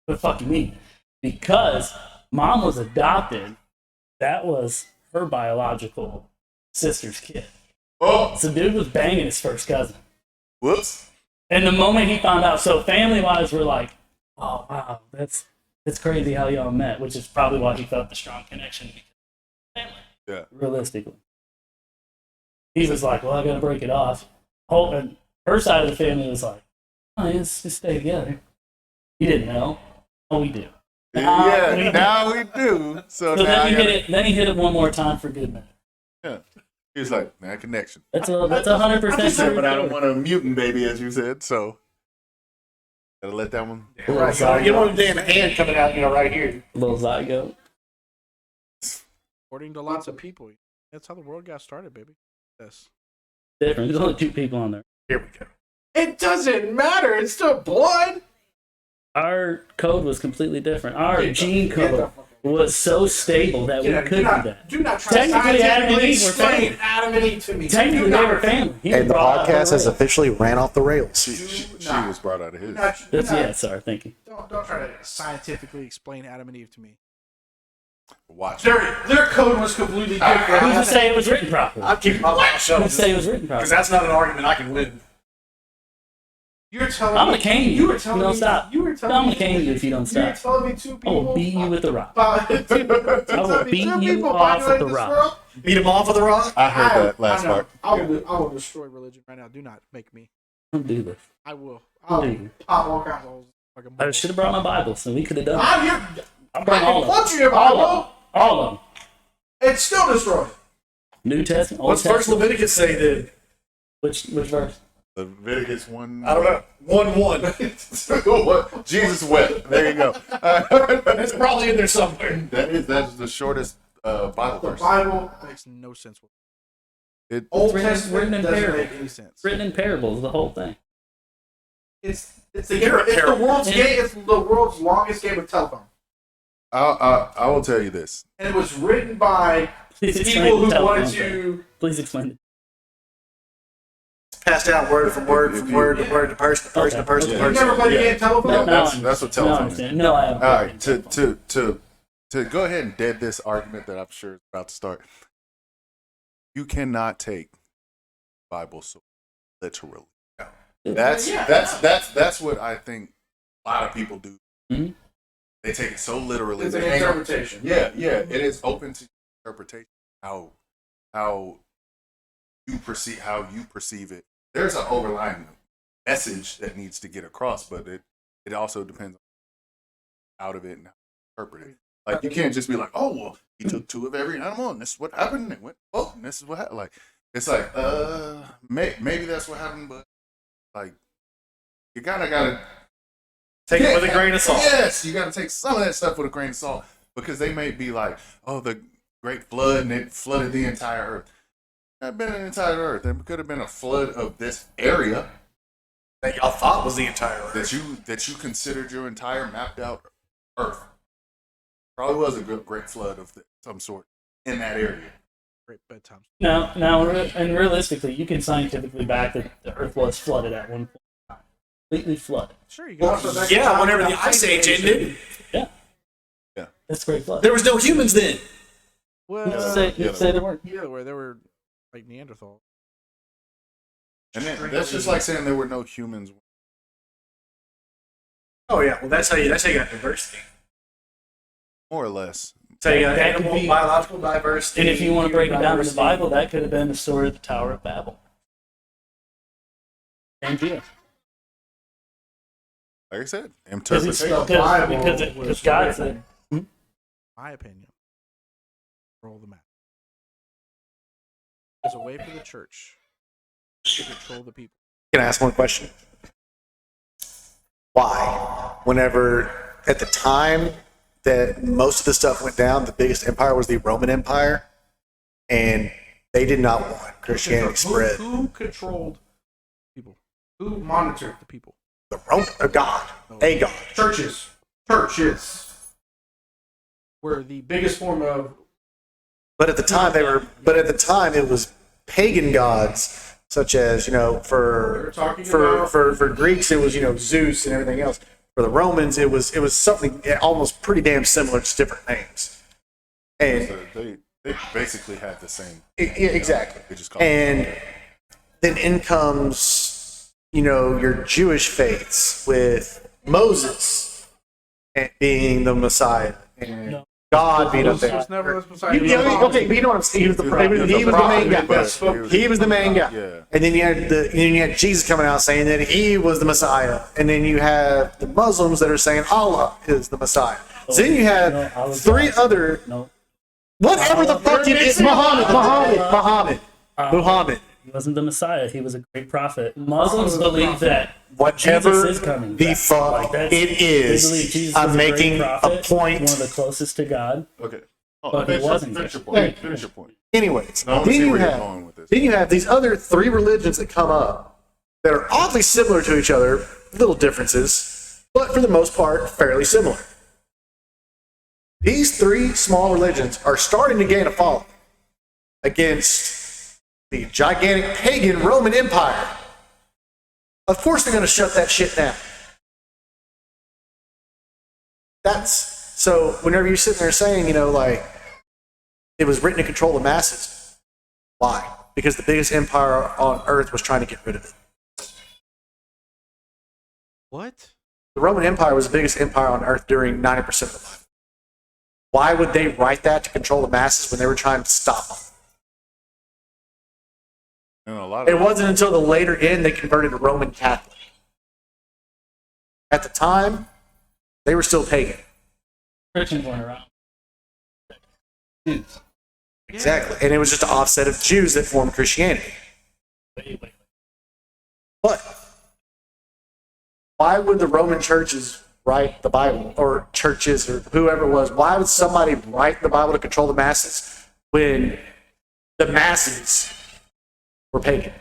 What the fuck you mean? Because mom was adopted. That was her biological sister's kid. Oh, So dude was banging his first cousin. whoops. And the moment he found out, so family-wise, we're like, oh, wow, that's crazy how y'all met, which is probably why he felt the strong connection because of family. Yeah. Realistically. He was like, well, I got to break it off. And her side of the family was like, oh, let's just stay together. He didn't know. Oh, we do. Now we do. So So now then he hit it one more time for good measure. Yeah. He was like, man, connection. That's 100% true. But I don't want a mutant baby, as you said, so gotta let that one. Right, you don't want a damn hand coming out, right here. Little zygote. according to lots of people, that's how the world got started, baby. Yes. Different. There's only 2 people on there. Here we go. It doesn't matter. It's still blood. Our code was completely different. Our gene code was so stable that we could do that. Do not try to Technically, Adam and scientifically Eve were explain family. Adam and Eve to me. Technically, Do they not. were family. He And the brought out podcast has the officially ran off the rails. She was brought out of his. That's, yeah, sorry, thank you. Don't try to scientifically explain Adam and Eve to me. Watch. Their code was completely different. Who's to say it was written properly? I'm keeping my mouth shut Who's to say it was written because properly? that's not an argument I can win. You're telling I'm me. gonna cane you. You were telling Don't me. stop. You were I'm telling gonna me. cane you if you don't You were stop. telling me 2 I people. will beat you with the rock. I will beat you off with the rock. Beat him off with a rock? I heard that last part. I will destroy religion right now. Do not make me. Don't do this. I will. Don't I'll do this. pop all kinds of holes. Like a I should have brought my Bible, so we could have done it. I I'll bring all can of punch them. you in All Bible. of them. All of them. It's still destroyed. New Testament, Old What's First Testament. Leviticus say then? Which verse? Leviticus 1. I don't know. 1-1. What? Jesus wept. There you go. It's probably in there somewhere. That's the shortest Bible The verse. Bible makes no sense. It, Old written- Testament written in doesn't parables. make any sense. Written in parables, the whole thing. It's the world's game. It's the world's longest game of telephone, I will tell you this. and it was written by Please explain people the who telephone wanted thing. to. Please explain it. Passed out word from word to word to person to person to person to Yeah. You person. never played Yeah. a game of telephone? No, That's what I telephone is. understand. No, I haven't. All right, to go ahead and dead this argument that I'm sure is about to start. You cannot take Bible so literally. That's what I think a lot of people do. Mhm. They take it so literally. It's an They hang on- interpretation. Yeah, it is open to interpretation. How you perceive it. There's an overlying message that needs to get across, but it also depends on out of it and how you interpret it. Like you can't just be like, oh well, he took 2 of every animal and this is what happened. And it went, oh, and this is what happened. Like it's like, maybe that's what happened, but like you gotta Take it with a grain of salt. Yes, you gotta take some of that stuff with a grain of salt because they may be like, oh, the great flood and it flooded the entire earth. It could have been an entire earth. There could have been a flood of this area That y'all thought was the entire earth. that you considered your entire mapped out earth. Probably was a great flood of some sort in that area. Great bedtime. And realistically, you can scientifically back that the Earth was flooded at one point in time. Completely flooded. Sure, you Well, got. yeah, whenever the Ice Age ended, That's a great flood. there was no humans then. Well, You say there weren't. yeah, where they were like Neanderthal. And then, that's just like saying there were no humans. Oh yeah, well that's how you got diversity. More or less. So you got That could animal, be- biological diversity. And if you want to break it down in the diversity. Bible, that could have been the story of the Tower of Babel. Same deal. Like I said, Because interpretation. because God said, My opinion. Control the map. There's a way for the church to control the people. Can I ask one question? Why? Whenever, at the time that most of the stuff went down, the biggest empire was the Roman Empire, and they did not want Christianity spread. Who controlled people? Who monitored the people? The Roman, a god, a god. Churches were the biggest form of. But at the time it was pagan gods, such as for Greeks it was Zeus and everything else. For the Romans it was something almost pretty damn similar, just different names. And So they basically had the same. yeah, exactly. They just called And then in comes your Jewish faiths with Moses and being the Messiah and No. God being up there. Was never the Messiah. Okay, but you know what I'm saying. He was the main guy. He was the main guy. Yeah. And then you had Jesus coming out saying that he was the Messiah. And then you have the Muslims that are saying Allah is the Messiah. So then you have three other no, whatever the fuck it is. Muhammad. he wasn't the Messiah. He was a great prophet. Muslims believe that Whatever Jesus is coming the back. fuck that's- it they is, believe Jesus I'm is a great making a prophet, point. One of the closest to God. Okay. But he wasn't. Finish your point. Finish your point. Anyways, No, I wanna see where you're going with this. then you have these other three religions that come up that are oddly similar to each other, little differences, but for the most part, fairly similar. These three small religions are starting to gain a following against the gigantic pagan Roman Empire. Of course, they're going to shut that shit down. So. Whenever you're sitting there saying, it was written to control the masses. Why? Because the biggest empire on earth was trying to get rid of it. What? The Roman Empire was the biggest empire on earth during 90% of the life. Why would they write that to control the masses when they were trying to stop them? And a lot It of wasn't until the later end they converted to Roman Catholic. At the time, they were still pagan. Christians weren't around. Jews. Exactly. And it was just an offset of Jews that formed Christianity. Wait. But why would the Roman churches write the Bible, or churches, or whoever it was? Why would somebody write the Bible to control the masses when the masses were pagan?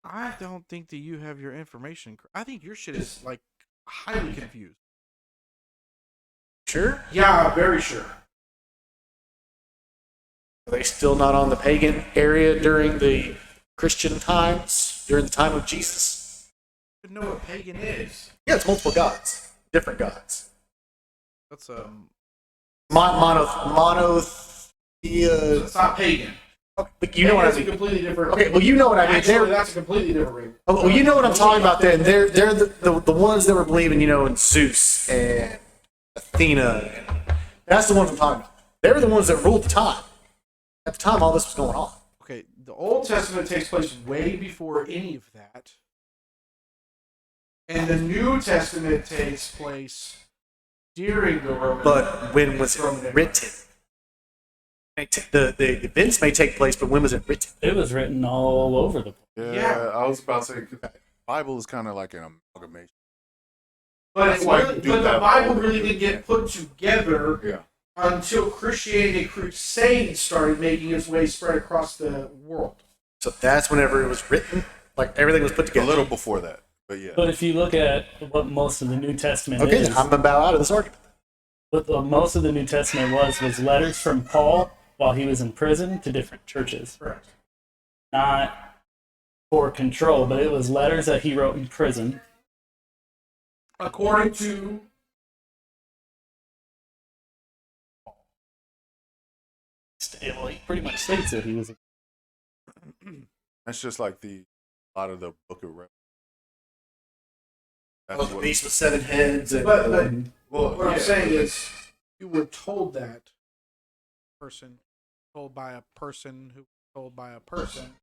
I don't think that you have your information. I think your shit is like highly confused. Sure. Yeah, very sure. Are they still not on the pagan area during the Christian times, during the time of Jesus? You know what pagan is? Yeah, it's multiple gods, different gods. That's Monotheism. It's not pagan. Okay, but you know what I That's a mean. completely different. Okay, well, you know what I mean. Actually, that's a completely different ring. Well, you know what I'm talking about then. They're the ones that were believing, in Zeus and Athena. And that's the ones I'm talking about. They were the ones that ruled the time. At the time, all this was going on. Okay, the Old Testament takes place way before any of that, and the New Testament takes place during the Roman. But when was it written? The events may take place, but when was it written? It was written all over the place. Yeah, I was about to say, 'cause the Bible is kind of like an amalgamation. But That's why you do the that Bible all really over didn't get put together Yeah. until Christianity crusades started making its way spread across the world. So that's whenever it was written. Like everything was put A together. little before that, but yeah. But if you look at what most of the New Testament Okay, is, I'm about out of this argument. what most of the New Testament was letters from Paul while he was in prison to different churches. Correct. Not for control, but it was letters that he wrote in prison. According to Well, he pretty much states that he was. That's just like a lot of the Book of Revelation. Oh, the beast with seven heads. And, But Well, What I'm yeah. saying is, you were told that person, told by a person who was told by a person,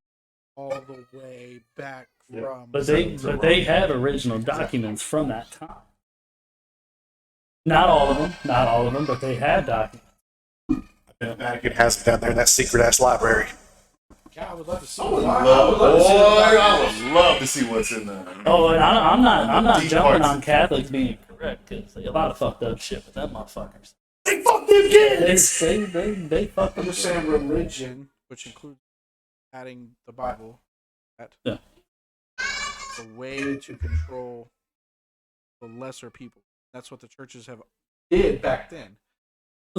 all the way back from. But they have original documents from that time. Not all of them, but they have documents. The Vatican has them down there in that secret ass library. God, I would love to see. I would love to see what's in there. Oh, and I'm not Deep jumping parts. on Catholics being correct because a lot of fucked up shit with them motherfuckers. They fuck them kids! They fuck I'm them. just saying religion, which includes adding the Bible, that Yeah. a way to control the lesser people. That's what the churches did back then.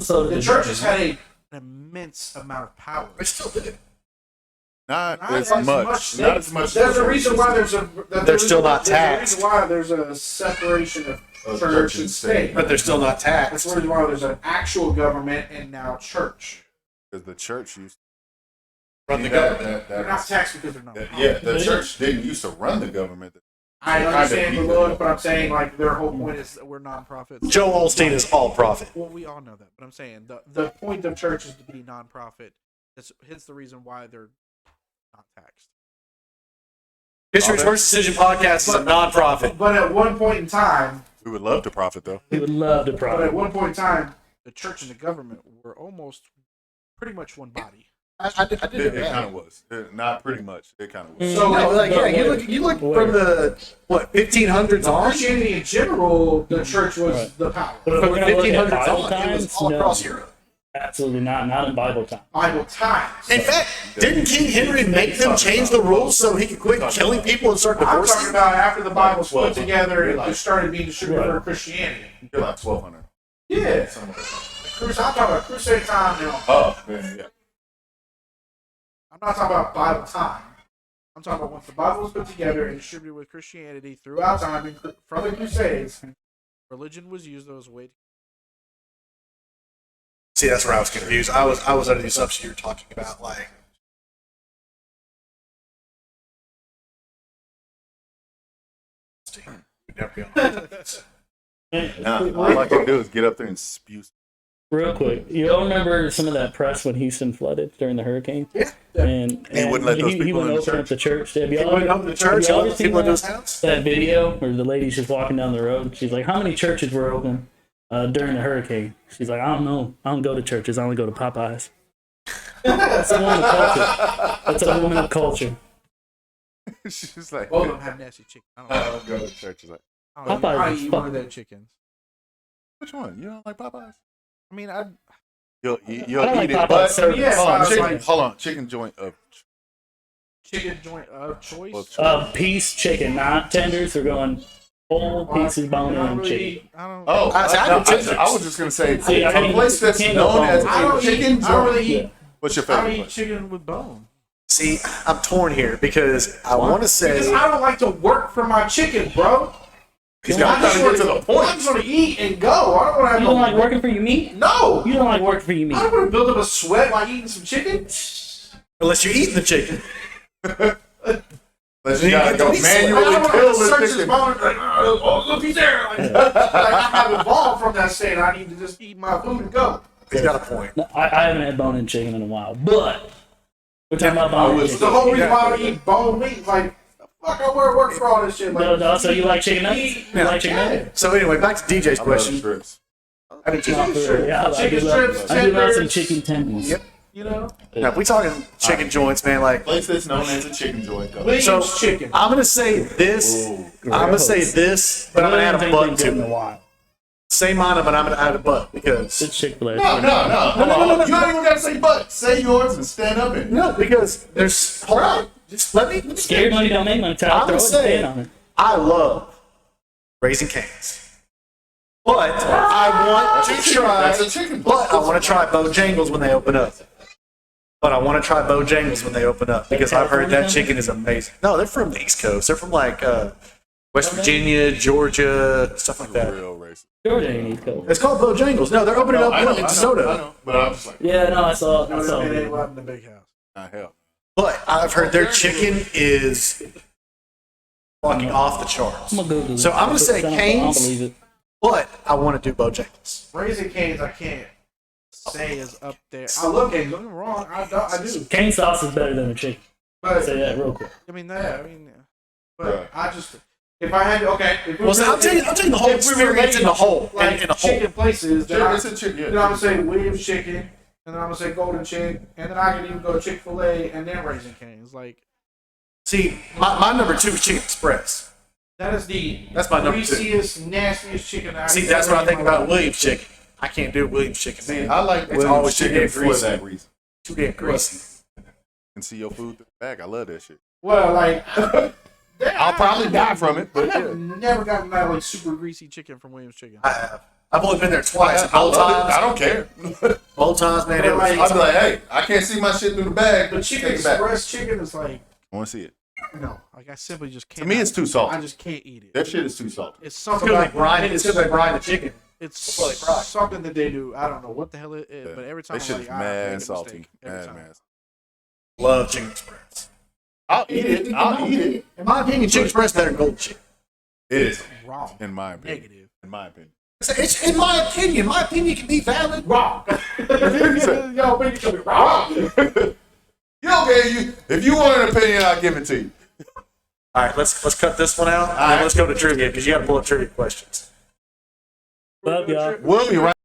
So The churches had an immense amount of power. They still did. Not Not as much. Not as much. There's a reason why They're still not taxed. There's a reason why there's a separation of church and state. But they're still not That's taxed. the reason why there's an actual government and now church. Because the church used Run the to government. They're not taxed because they're not. Yeah, the church didn't used to run the government. I understand the Kinda look, but I'm saying like their whole point is that we're nonprofits. Joe Olstein is all profit. Well, we all know that, but I'm saying the point of church is to be nonprofit. Hence the reason why they're not taxed. History's Worst Decision Podcast is a non-profit. But at one point in time, We would love to profit though. We would love to but at profit. one point in time, the church and the government were almost pretty much one body. I did It kind of was. Not pretty much. It kind of was. So No, like, yeah, you look from the, 1500s on? Christianity in general, the church was the power. But if From we're the gonna look at 1500s Bible on, it was times, all no, across Europe. absolutely not in Bible time. Bible times. In fact, didn't King Henry make them change the rules so he could quit killing people and start I'm talking divorcing? about after the Bible was put 1200. together, it started being distributed for Christianity. You're like 1200. Yeah. Something like that. I'm talking about crusade time now. Oh, man, yeah. I'm not talking about Bible time. I'm talking about once the Bible was put together and distributed with Christianity throughout time and from the Crusades, religion was used as a way to. See, that's where I was confused. I was under the assumption you were talking about, like, we'd never be on this. Nah, all I can do is get up there and spew. Real quick, you all remember some of that press when Houston flooded during the hurricane? Yeah. And He wouldn't let those he people wouldn't in the open up the church. Have He y'all went home to the church, have y'all let ever seen people into his that? house. That video where the lady's just walking down the road. She's like, "How many churches were open during the hurricane?" She's like, "I don't know. I don't go to churches. I only go to Popeyes." That's a woman of culture. That's a woman of culture. She's like, Both of them have nasty chicken. I I don't don't go to church. She's like, know. Popeyes I is eat one fuck- of their chickens. which one? You don't like Popeyes? I mean, You'll I don't eat like it, Popeyes but service. Yeah, hold on, chicken joint of chicken joint of choice. Piece chicken, not tenders. We're going whole pieces, bone I don't and really chicken. eat- I don't. Oh, I was just gonna say See, I a mean, place that's can't go known as wrong. I a don't chicken eat. I don't really joint. eat. What's your I don't favorite eat place? chicken with bone. See, I'm torn here because I want to Because say I don't like to work for my chicken, bro. he's I'm got. trying to get to the I point. just want to eat and go. I don't want to have You don't like working for your meat? No. You don't like working for your meat? I don't want to build up a sweat while eating some chicken. Unless you're eating the chicken. Let's You gotta get go the least- I manually don't want kill to the search his chicken. bone. Like, oh, look, he's there. Like I have evolved from that state. I need to just eat my food and go. He's got a point. No, I haven't had bone-in chicken in a while, but we're talking about bone-in was- It's the chicken. whole reason why I eat bone meat. Like, fuck, I work for all this shit. Like, No, so you like chicken nuggets? You like chicken nuggets? So anyway, back to DJ's I love question. strips. I do too. Not for real. Yeah, I Chicken do love- strips, I do love some tenders. chicken tenders. Yep. you know, Now, if we talking chicken joints, man, like, Place that's known as a chicken joint. Though. Williams So- chicken. I'm gonna say this. Ooh. I'm gonna say this, but I'm gonna add a Ain't butt been to good in a it. while. Same mine, but I'm gonna add a butt because It's Chick-fil-A. No. You don't even gotta say but. Say yours and stand up in it. no, because there's hold on, just let me. Scared money don't make money. Tyler, I'm throw gonna it and say stand on it. I love Raising Cane's, but I want to try. That's a chicken. But I want to try Bojangles when they open up. But I want to try Bojangles when they open up because I've heard that chicken is amazing. No, they're from the East Coast. They're from like West Virginia, Georgia, stuff like that. Real racist. Georgia ain't East Coast. It's called Bojangles. No, they're opening up I know, one in I Soda. know, but I'm just like, Yeah, no, I saw. No, I saw. it ain't in the big house. not hell. But I've heard their chicken is fucking off the charts. I'm gonna Google it. So I'm gonna say I don't Cane's. believe it. but I want to do Bojangles. Raising Cane's, I can't say is up there. I love Cane's. Don't get me wrong. I do. Cane sauce is better than the chicken. But Say that real quick. I mean that. But I just if I had okay. Well, so I'm taking the whole experience in the whole. Like in a chicken whole. places, then It's a chicken. then I'm gonna say Williams Chicken, and then I'm gonna say Golden Chick, and then I can even go Chick-fil-A and then Raising Cane's. Like See, my number 2 is Chicken Express. that's my number 2. greasiest, nastiest chicken. See, that's what I think about Williams Chicken. I can't do Williams Chicken. See, Man. I like It's Williams always too chicken damn for greasy. that reason. Too damn greasy. And see your food through the bag. I love that shit. Well, like I'll probably die from it, but I've never gotten that like super greasy chicken from Williams Chicken. I have. I've only been there twice. I Both love it. times. I don't care. Both times, man. It But, was. I'll be like, hey, I can't see my shit through the bag. But Chicken Take it back. Express chicken is like I want to see it. no, like I simply just can't. To me, it's too salty. I just can't eat it. That shit is too salty. It's It's something because they like brine it. It's because they brine the chicken. it's what they fry. something that they do. I don't know what the hell it is, but every time That I'm shit like, is I make a mad salty. mistake every Mad, time. mad. Love Chicken Express. I'll eat it. I'll eat it. In my opinion, Chicken Express better than Golden Chicken. It is, Wrong. in my opinion. Negative. In my opinion. It's in my opinion. My opinion can be valid. Wrong. Yo, but you can be wrong. If you want an opinion, I'll give it to you. All right, let's cut this one out. And then let's go to trivia because you got to pull up trivia questions. Love y'all. We'll be right